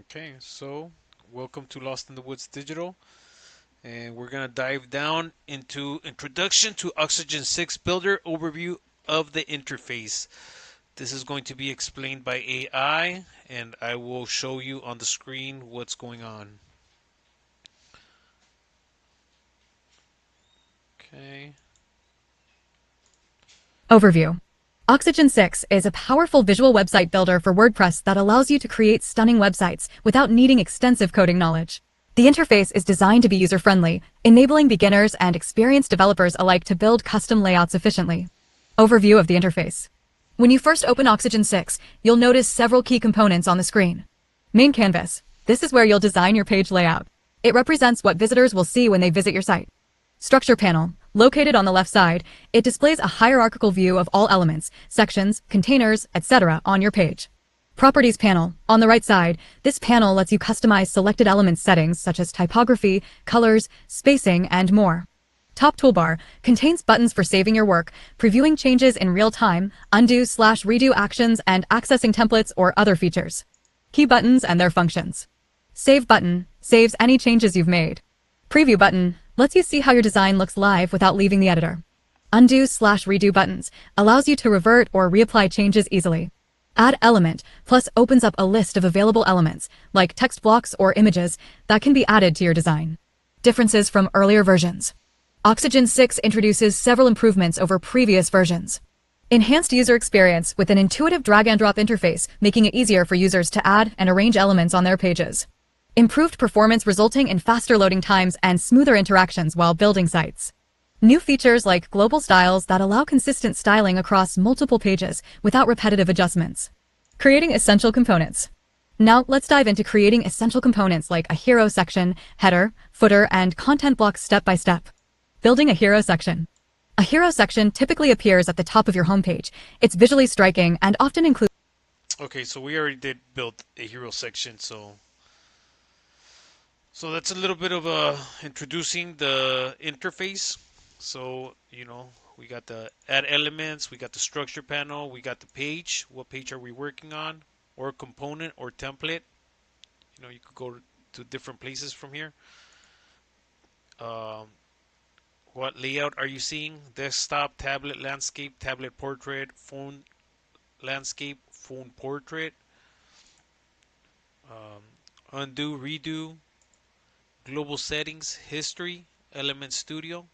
Okay, so welcome to Lost in the Woods Digital, and we're gonna dive down into Introduction to Oxygen 6 Builder Overview of the Interface. This is going to be explained by AI, and I will show you on the screen what's going on. Okay. Overview. Oxygen 6 is a powerful visual website builder for WordPress that allows you to create stunning websites without needing extensive coding knowledge. The interface is designed to be user-friendly, enabling beginners and experienced developers alike to build custom layouts efficiently. Overview of the interface. When you first open Oxygen 6, you'll notice several key components on the screen. Main canvas. This is where you'll design your page layout. It represents what visitors will see when they visit your site. Structure panel. Located on the left side, it displays a hierarchical view of all elements, sections, containers, etc. on your page. Properties panel. On the right side, this panel lets you customize selected elements settings such as typography, colors, spacing, and more. Top toolbar contains buttons for saving your work, previewing changes in real time, undo/redo actions, and accessing templates or other features. Key buttons and their functions. Save button saves any changes you've made. Preview button lets you see how your design looks live without leaving the editor. Undo/redo buttons allows you to revert or reapply changes easily. Add element plus opens up a list of available elements, like text blocks or images, that can be added to your design. Differences from earlier versions. Oxygen 6 introduces several improvements over previous versions. Enhanced user experience with an intuitive drag-and-drop interface, making it easier for users to add and arrange elements on their pages. Improved performance resulting in faster loading times and smoother interactions while building sites. New features like global styles that allow consistent styling across multiple pages without repetitive adjustments. Creating essential components. Now let's dive into creating essential components like a hero section, header, footer, and content blocks step by step. Building a hero section. A hero section typically appears at the top of your homepage. It's visually striking and often includes. Okay, so we already did build a hero section, so that's a little bit of introducing the interface. So, we got the add elements, we got the structure panel, we got the page. What page are we working on? Or component or template. You could go to different places from here. Um, what layout are you seeing? Desktop, tablet, landscape, tablet portrait, phone landscape, phone portrait, um, undo, redo, global settings, history, Element Studio.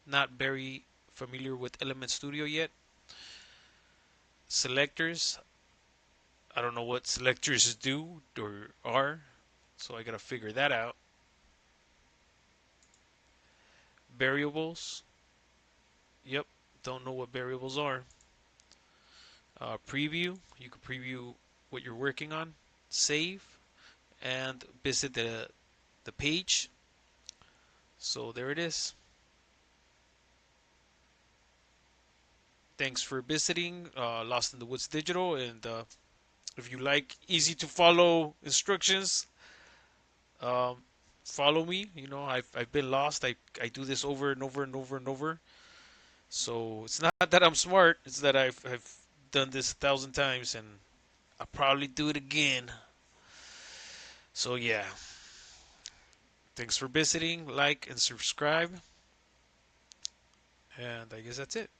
Not very familiar with Element Studio yet. Selectors. I don't know what selectors do or are, so I gotta figure that out. Variables. Yep, don't know what variables are. Preview. You can preview what you're working on. Save and visit the page. So there it is. Thanks for visiting Lost in the Woods Digital, and if you like easy to follow instructions, um, follow me. I've been lost. I do this over and over and over and over. So it's not that I'm smart. It's that I've done this 1,000 times, and I'll probably do it again. So yeah, thanks for visiting. Like and subscribe, and I guess that's it.